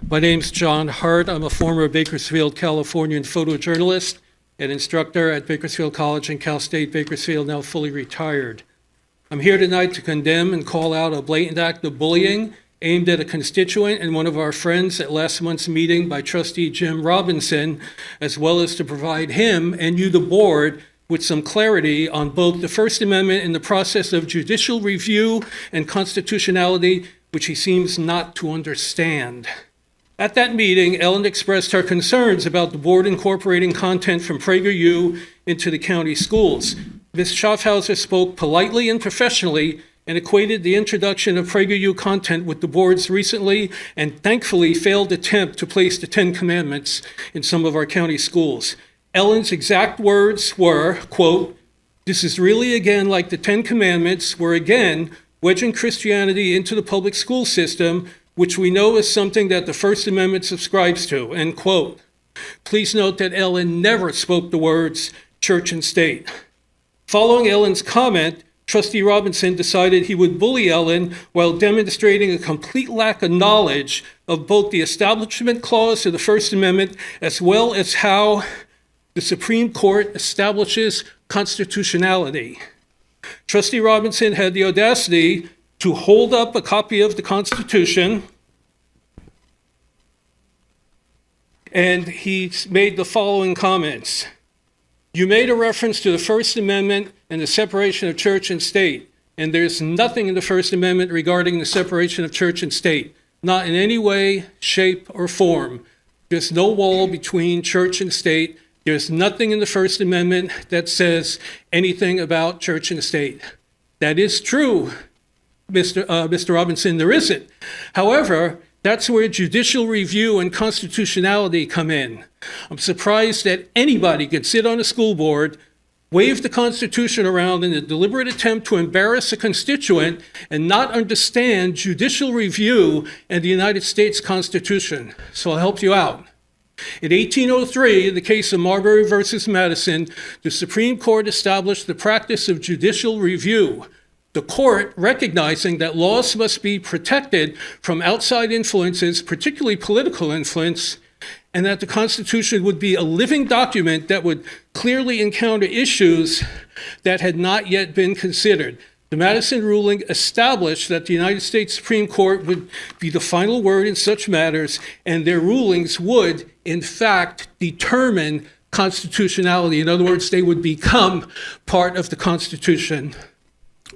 My name's John Hart. I'm a former Bakersfield, Californian photojournalist and instructor at Bakersfield College and Cal State Bakersfield, now fully retired. I'm here tonight to condemn and call out a blatant act of bullying aimed at a constituent and one of our friends at last month's meeting by Trustee Jim Robinson, as well as to provide him and you, the board, with some clarity on both the First Amendment and the process of judicial review and constitutionality, which he seems not to understand. At that meeting, Ellen expressed her concerns about the board incorporating content from PragerU into the county schools. Ms. Schaffhauser spoke politely and professionally and equated the introduction of PragerU content with the board's recently and thankfully failed attempt to place the Ten Commandments in some of our county schools. Ellen's exact words were, quote, "This is really again like the Ten Commandments. We're again wedging Christianity into the public school system, which we know is something that the First Amendment subscribes to," end quote. Please note that Ellen never spoke the words church and state. Following Ellen's comment, Trustee Robinson decided he would bully Ellen while demonstrating a complete lack of knowledge of both the Establishment Clause of the First Amendment as well as how the Supreme Court establishes constitutionality. Trustee Robinson had the audacity to hold up a copy of the Constitution, and he made the following comments. "You made a reference to the First Amendment and the separation of church and state, and there's nothing in the First Amendment regarding the separation of church and state, not in any way, shape, or form. There's no wall between church and state. There's nothing in the First Amendment that says anything about church and state." That is true, Mr. Robinson, there isn't. However, that's where judicial review and constitutionality come in. I'm surprised that anybody could sit on a school board, wave the Constitution around in a deliberate attempt to embarrass a constituent and not understand judicial review and the United States Constitution. So I'll help you out. In 1803, in the case of Marbury versus Madison, the Supreme Court established the practice of judicial review. The court, recognizing that laws must be protected from outside influences, particularly political influence, and that the Constitution would be a living document that would clearly encounter issues that had not yet been considered. The Madison ruling established that the United States Supreme Court would be the final word in such matters, and their rulings would, in fact, determine constitutionality. In other words, they would become part of the Constitution.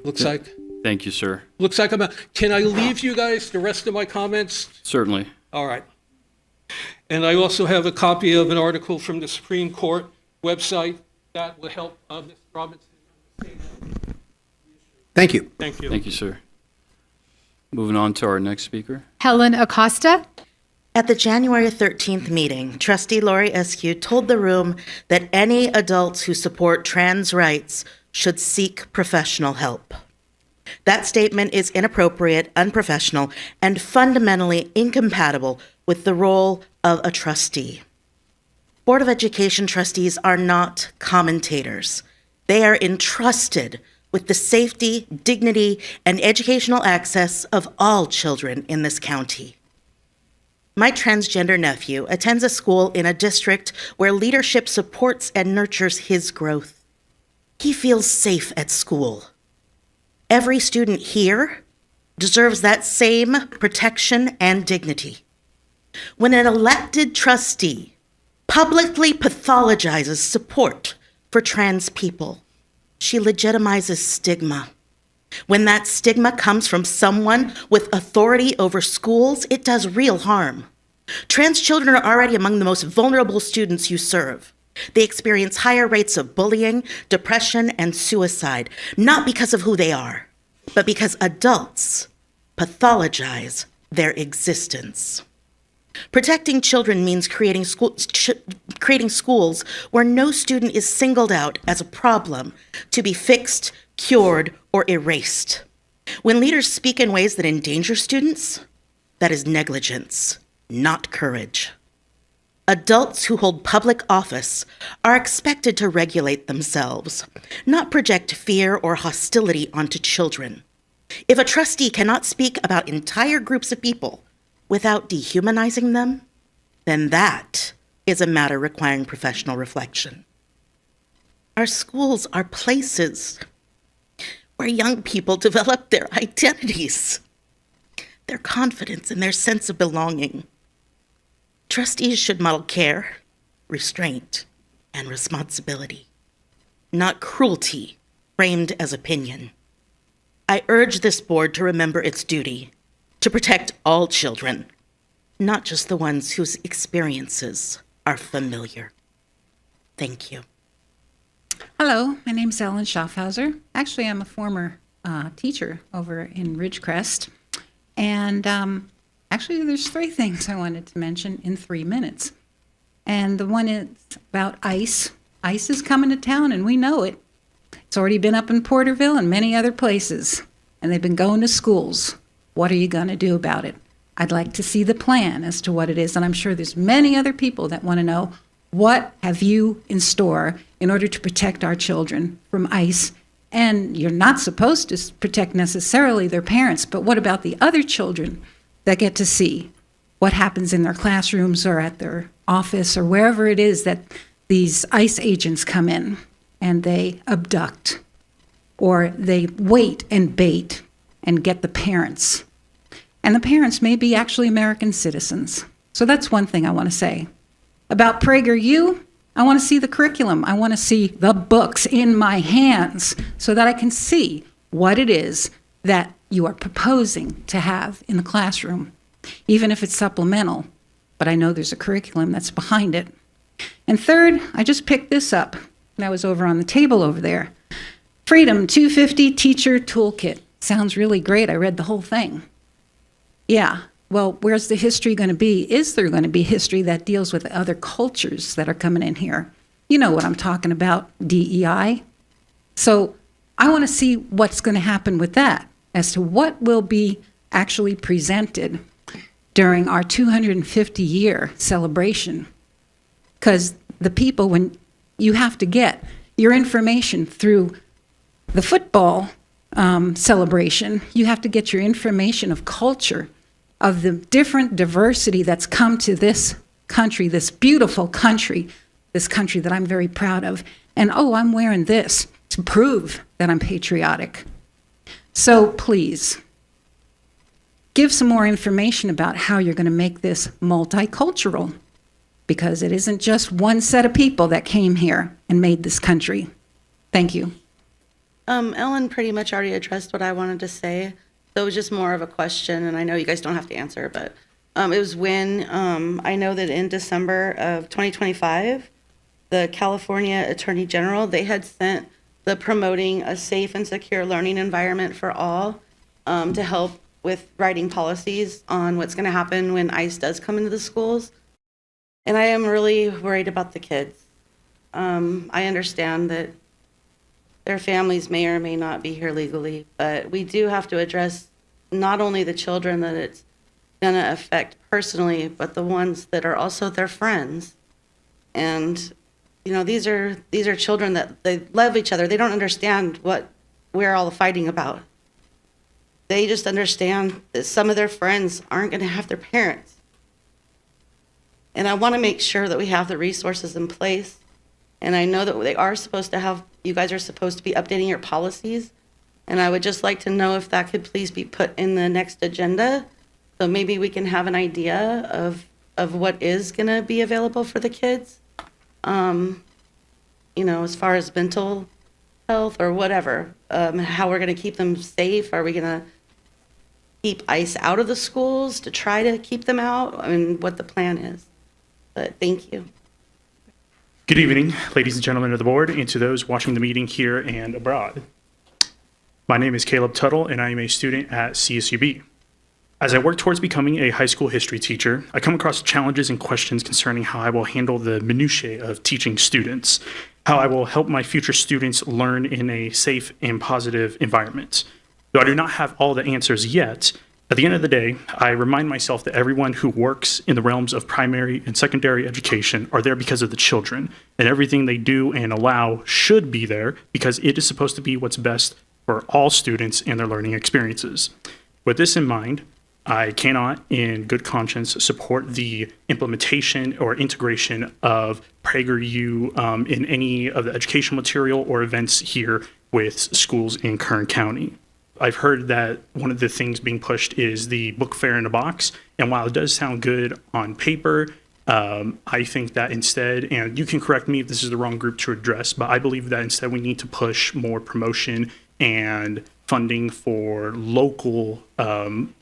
Looks like. Thank you, sir. Looks like can I leave you guys the rest of my comments? Certainly. All right. And I also have a copy of an article from the Supreme Court website that will help Mr. Robinson. Thank you. Thank you. Thank you, sir. Moving on to our next speaker. Helen Acosta. At the January 13th meeting, Trustee Lori Eskew told the room that any adults who support trans rights should seek professional help. That statement is inappropriate, unprofessional, and fundamentally incompatible with the role of a trustee. Board of Education trustees are not commentators. They are entrusted with the safety, dignity, and educational access of all children in this county. My transgender nephew attends a school in a district where leadership supports and nurtures his growth. He feels safe at school. Every student here deserves that same protection and dignity. When an elected trustee publicly pathologizes support for trans people, she legitimizes stigma. When that stigma comes from someone with authority over schools, it does real harm. Trans children are already among the most vulnerable students you serve. They experience higher rates of bullying, depression, and suicide, not because of who they are, but because adults pathologize their existence. Protecting children means creating schools where no student is singled out as a problem to be fixed, cured, or erased. When leaders speak in ways that endanger students, that is negligence, not courage. Adults who hold public office are expected to regulate themselves, not project fear or hostility onto children. If a trustee cannot speak about entire groups of people without dehumanizing them, then that is a matter requiring professional reflection. Our schools are places where young people develop their identities, their confidence, and their sense of belonging. Trustees should model care, restraint, and responsibility, not cruelty framed as opinion. I urge this board to remember its duty to protect all children, not just the ones whose experiences are familiar. Thank you. Hello, my name's Ellen Schaffhauser. Actually, I'm a former teacher over in Ridgecrest. And actually, there's 3 things I wanted to mention in 3 minutes. And the one is about ICE. ICE is coming to town, and we know it. It's already been up in Porterville and many other places, and they've been going to schools. What are you going to do about it? I'd like to see the plan as to what it is, and I'm sure there's many other people that want to know, what have you in store in order to protect our children from ICE? And you're not supposed to protect necessarily their parents, but what about the other children that get to see what happens in their classrooms or at their office or wherever it is that these ICE agents come in and they abduct or they wait and bait and get the parents? And the parents may be actually American citizens. So that's one thing I want to say. About PragerU, I want to see the curriculum. I want to see the books in my hands so that I can see what it is that you are proposing to have in the classroom, even if it's supplemental. But I know there's a curriculum that's behind it. And third, I just picked this up. That was over on the table over there. Freedom 250 Teacher Toolkit. Sounds really great. I read the whole thing. Yeah. Well, where's the history going to be? Is there going to be history that deals with other cultures that are coming in here? You know what I'm talking about, DEI. So I want to see what's going to happen with that as to what will be actually presented during our 250-year celebration. Because the people, when you have to get your information through the football celebration, you have to get your information of culture, of the different diversity that's come to this country, this beautiful country, this country that I'm very proud of. And oh, I'm wearing this to prove that I'm patriotic. So please, give some more information about how you're going to make this multicultural, because it isn't just one set of people that came here and made this country. Thank you. Ellen pretty much already addressed what I wanted to say. So it was just more of a question, and I know you guys don't have to answer, but it was when, I know that in December of 2025, the California Attorney General, they had sent the promoting a safe and secure learning environment for all to help with writing policies on what's going to happen when ICE does come into the schools. And I am really worried about the kids. I understand that their families may or may not be here legally, but we do have to address not only the children that it's going to affect personally, but the ones that are also their friends. And, you know, these are children that they love each other. They don't understand what we're all fighting about. They just understand that some of their friends aren't going to have their parents. And I want to make sure that we have the resources in place. And I know that they are supposed to have, you guys are supposed to be updating your policies. And I would just like to know if that could please be put in the next agenda. So maybe we can have an idea of what is going to be available for the kids. You know, as far as mental health or whatever, how we're going to keep them safe. Are we going to keep ICE out of the schools to try to keep them out? I mean, what the plan is. But thank you. Good evening, ladies and gentlemen of the board, and to those watching the meeting here and abroad. My name is Caleb Tuttle, and I am a student at CSUB. As I work towards becoming a high school history teacher, I come across challenges and questions concerning how I will handle the minutiae of teaching students, how I will help my future students learn in a safe and positive environment. Though I do not have all the answers yet, at the end of the day, I remind myself that everyone who works in the realms of primary and secondary education are there because of the children, and everything they do and allow should be there because it is supposed to be what's best for all students and their learning experiences. With this in mind, I cannot, in good conscience, support the implementation or integration of PragerU in any of the educational material or events here with schools in Kern County. I've heard that one of the things being pushed is the book fair in a box, and while it does sound good on paper, I think that instead, and you can correct me if this is the wrong group to address, but I believe that instead we need to push more promotion and funding for local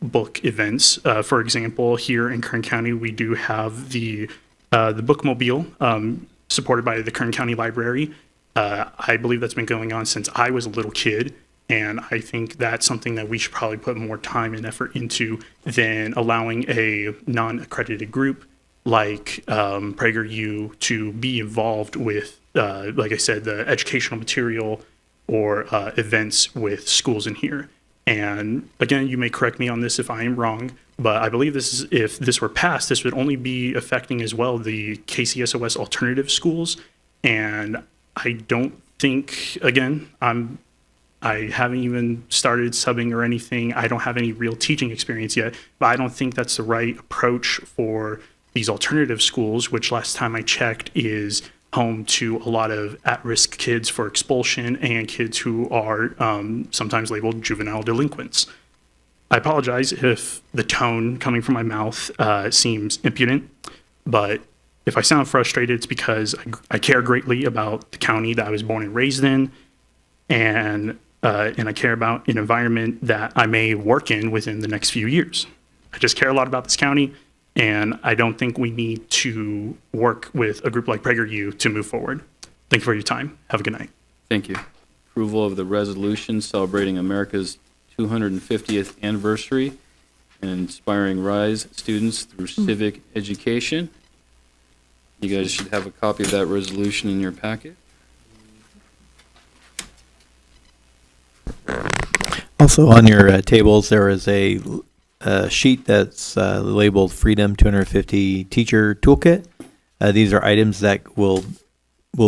book events. For example, here in Kern County, we do have the Bookmobile supported by the Kern County Library. I believe that's been going on since I was a little kid. And I think that's something that we should probably put more time and effort into than allowing a non-accredited group like PragerU to be involved with, like I said, the educational material or events with schools in here. And again, you may correct me on this if I am wrong, but I believe if this were passed, this would only be affecting as well the KCSOS alternative schools. And I don't think, again, I haven't even started subbing or anything. I don't have any real teaching experience yet, but I don't think that's the right approach for these alternative schools, which last time I checked is home to a lot of at-risk kids for expulsion and kids who are sometimes labeled juvenile delinquents. I apologize if the tone coming from my mouth seems impudent, but if I sound frustrated, it's because I care greatly about the county that I was born and raised in, and I care about an environment that I may work in within the next few years. I just care a lot about this county, and I don't think we need to work with a group like PragerU to move forward. Thank you for your time. Have a good night. Thank you. Approval of the resolution celebrating America's 250th anniversary and inspiring RISE students through civic education. You guys should have a copy of that resolution in your packet. Also on your tables, there is a sheet that's labeled Freedom 250 Teacher Toolkit. These are items that will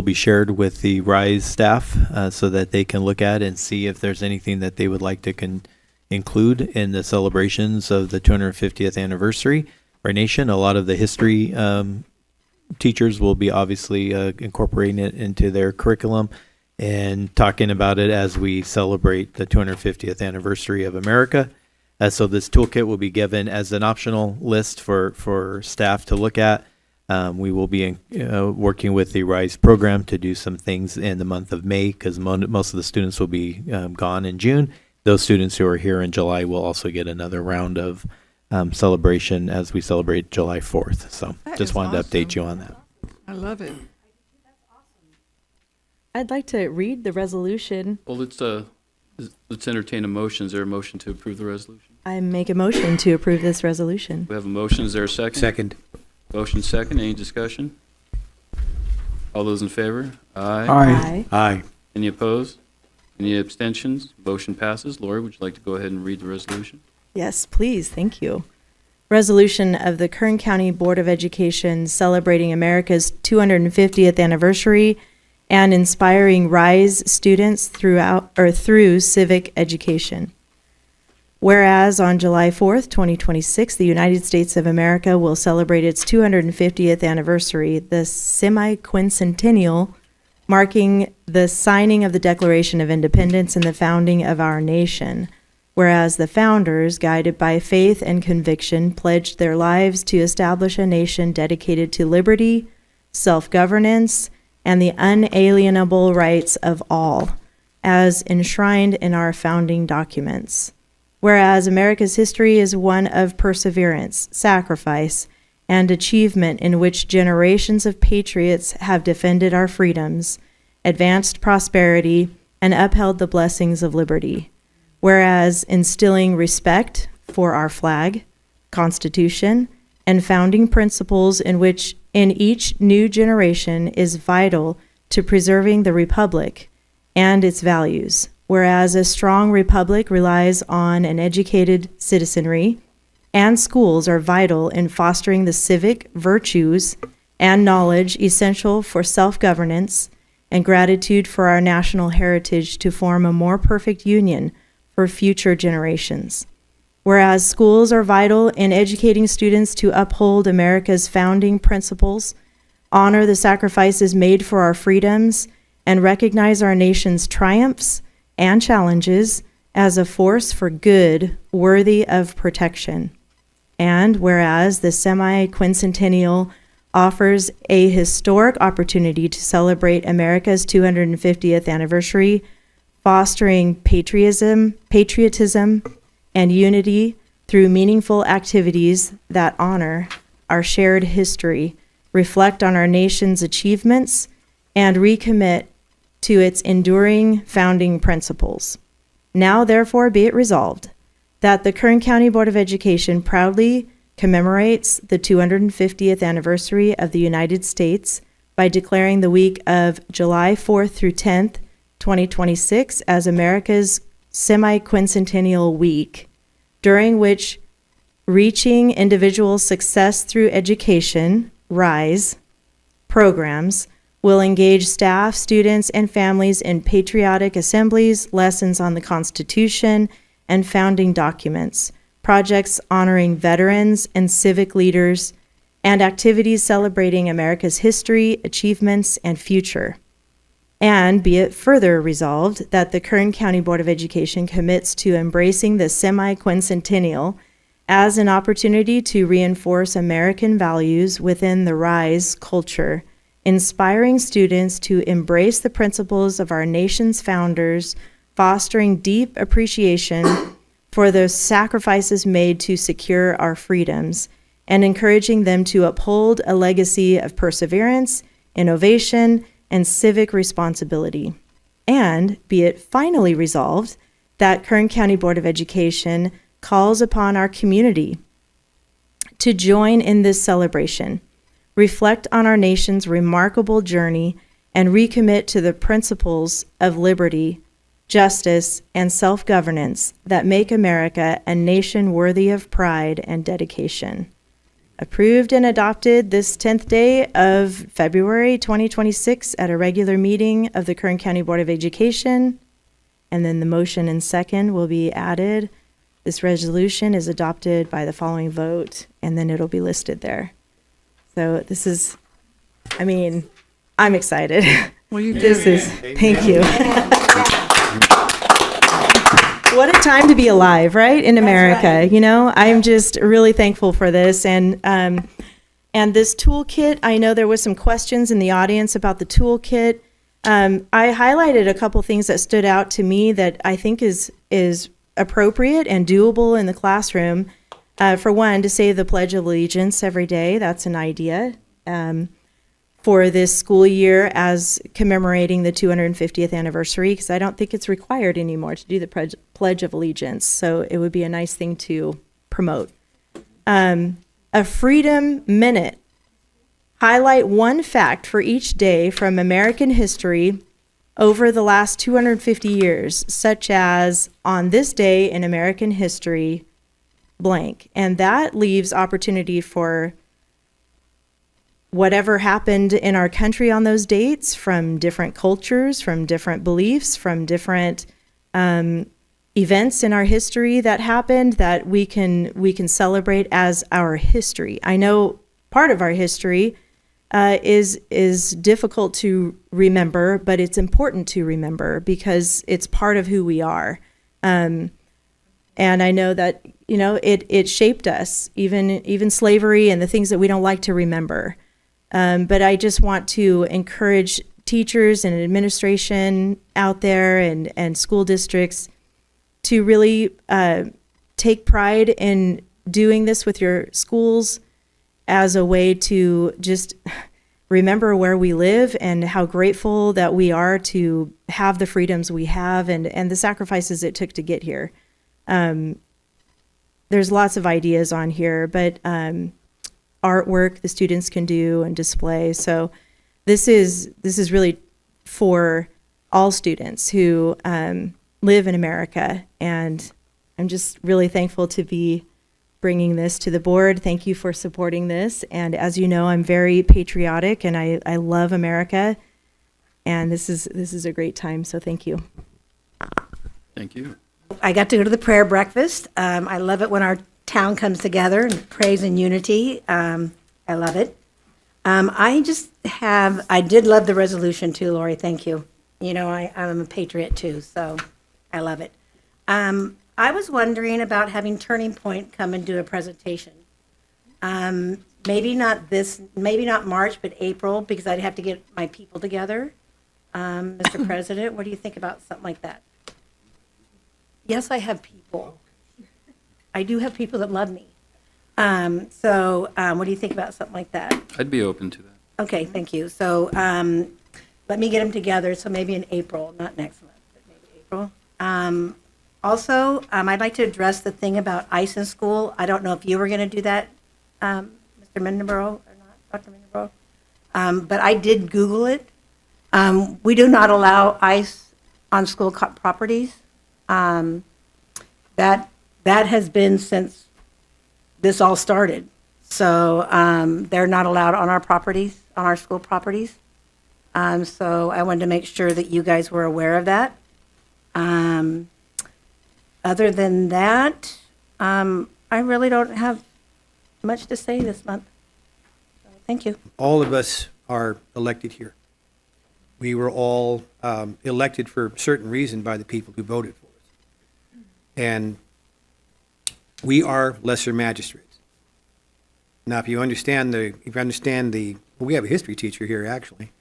be shared with the RISE staff so that they can look at and see if there's anything that they would like to include in the celebrations of the 250th anniversary of our nation. A lot of the history teachers will be obviously incorporating it into their curriculum and talking about it as we celebrate the 250th anniversary of America. So this toolkit will be given as an optional list for staff to look at. We will be working with the RISE program to do some things in the month of May because most of the students will be gone in June. Those students who are here in July will also get another round of celebration as we celebrate July 4th. So just wanted to update you on that. I love it. I'd like to read the resolution. Well, let's entertain a motion. Is there a motion to approve the resolution? I make a motion to approve this resolution. We have a motion. Is there a second? Second. Motion second. Any discussion? All those in favor? Aye. Aye. Aye. Any opposed? Any abstentions? Motion passes. Lori, would you like to go ahead and read the resolution? Yes, please. Thank you. Resolution of the Kern County Board of Education celebrating America's 250th anniversary and inspiring RISE students through civic education. Whereas on July 4th, 2026, the United States of America will celebrate its 250th anniversary, the semi-quincentennial, marking the signing of the Declaration of Independence and the founding of our nation. Whereas the founders, guided by faith and conviction, pledged their lives to establish a nation dedicated to liberty, self-governance, and the unalienable rights of all, as enshrined in our founding documents. Whereas America's history is one of perseverance, sacrifice, and achievement in which generations of patriots have defended our freedoms, advanced prosperity, and upheld the blessings of liberty. Whereas instilling respect for our flag, Constitution, and founding principles in each new generation is vital to preserving the Republic and its values. Whereas a strong Republic relies on an educated citizenry, and schools are vital in fostering the civic virtues and knowledge essential for self-governance and gratitude for our national heritage to form a more perfect union for future generations. Whereas schools are vital in educating students to uphold America's founding principles, honor the sacrifices made for our freedoms, and recognize our nation's triumphs and challenges as a force for good worthy of protection. And whereas the semi-quincentennial offers a historic opportunity to celebrate America's 250th anniversary, fostering patriotism, and unity through meaningful activities that honor our shared history, reflect on our nation's achievements, and recommit to its enduring founding principles. Now, therefore, be it resolved that the Kern County Board of Education proudly commemorates the 250th anniversary of the United States by declaring the week of July 4th through 10th, 2026 as America's semi-quincentennial week, during which reaching individual success through education, RISE, programs will engage staff, students, and families in patriotic assemblies, lessons on the Constitution, and founding documents, projects honoring veterans and civic leaders, and activities celebrating America's history, achievements, and future. And be it further resolved that the Kern County Board of Education commits to embracing the semi-quincentennial as an opportunity to reinforce American values within the RISE culture, inspiring students to embrace the principles of our nation's founders, fostering deep appreciation for the sacrifices made to secure our freedoms, and encouraging them to uphold a legacy of perseverance, innovation, and civic responsibility. And be it finally resolved that Kern County Board of Education calls upon our community to join in this celebration, reflect on our nation's remarkable journey, and recommit to the principles of liberty, justice, and self-governance that make America a nation worthy of pride and dedication. Approved and adopted this 10th day of February 2026 at a regular meeting of the Kern County Board of Education. And then the motion and second will be added. This resolution is adopted by the following vote, and then it'll be listed there. So this is, I'm excited. Well, you This did. is, thank you. What a time to be alive, right? In America, you know, I'm just really thankful for this. And this toolkit, I know there was some questions in the audience about the toolkit. I highlighted a couple things that stood out to me that I think is appropriate and doable in the classroom. For one, to say the Pledge of Allegiance every day, that's an idea. For this school year as commemorating the 250th anniversary, because I don't think it's required anymore to do the Pledge of Allegiance. So it would be a nice thing to promote. A Freedom Minute. Highlight one fact for each day from American history over the last 250 years, such as on this day in American history, blank. And that leaves opportunity for whatever happened in our country on those dates, from different cultures, from different beliefs, from different events in our history that happened that we can celebrate as our history. I know part of our history is difficult to remember, but it's important to remember because it's part of who we are. And I know that, you know, it shaped us, even slavery and the things that we don't like to remember. But I just want to encourage teachers and administration out there and school districts to really take pride in doing this with your schools as a way to just remember where we live and how grateful that we are to have the freedoms we have and the sacrifices it took to get here. There's lots of ideas on here, but artwork the students can do and display. So this is really for all students who live in America, and I'm just really thankful to be bringing this to the board. Thank you for supporting this. And as you know, I'm very patriotic and I love America, and this is a great time. So thank you. Thank you. I got to go to the prayer breakfast. I love it when our town comes together and prays in unity. I love it. I did love the resolution too, Lori. Thank you. You know, I'm a patriot too, so I love it. I was wondering about having Turning Point come and do a presentation. Maybe not March, but April, because I'd have to get my people together. Mr. President, what do you think about something like that? Yes, I have people. I do have people that love me. What do you think about something like that? I'd be open to that. Okay, thank you. So let me get them together, so maybe in April, not next month, but maybe April. I'd like to address the thing about ice in school. I don't know if you were going to do that, Mr. Mendenborough, or not, Dr. Mendenborough. But I did Google it. We do not allow ice on school properties. That has been since this all started. So they're not allowed on our properties, on our school properties. So I wanted to make sure that you guys were aware of that. Other than that, I really don't have much to say this month. So, thank you. All of us are elected here. We were all elected for a certain reason by the people who voted for us. And we are lesser magistrates. Now, if you understand well, we have a history teacher here, actually.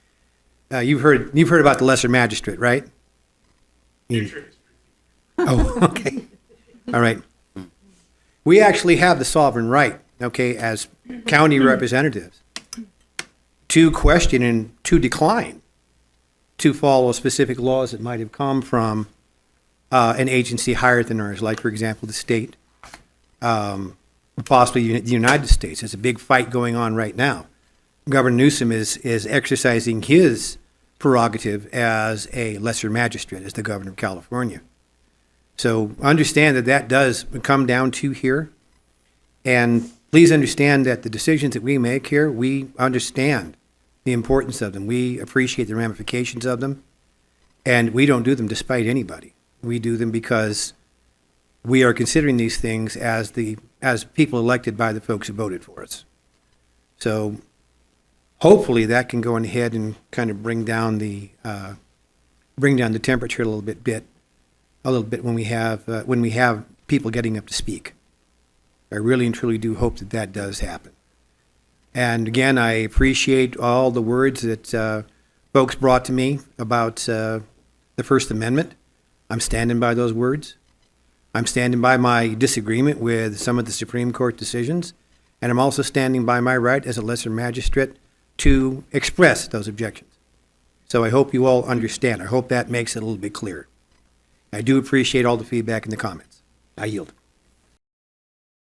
You've heard about the lesser magistrate, right? Oh, okay. All right. We actually have the sovereign right, okay, as county representatives, to question and to decline to follow specific laws that might have come from an agency higher than ours, like, for example, the state, possibly the United States. There's a big fight going on right now. Governor Newsom is exercising his prerogative as a lesser magistrate, as the governor of California. So understand that does come down to here. And please understand that the decisions that we make here, we understand the importance of them. We appreciate the ramifications of them. And we don't do them despite anybody. We do them because we are considering these things as people elected by the folks who voted for us. So hopefully that can go ahead and kind of bring down the temperature a little bit when we have people getting up to speak. I really and truly do hope that does happen. And again, I appreciate all the words that folks brought to me about the First Amendment. I'm standing by those words. I'm standing by my disagreement with some of the Supreme Court decisions, and I'm also standing by my right as a lesser magistrate to express those objections. So I hope you all understand. I hope that makes it a little bit clearer. I do appreciate all the feedback and the comments. I yield.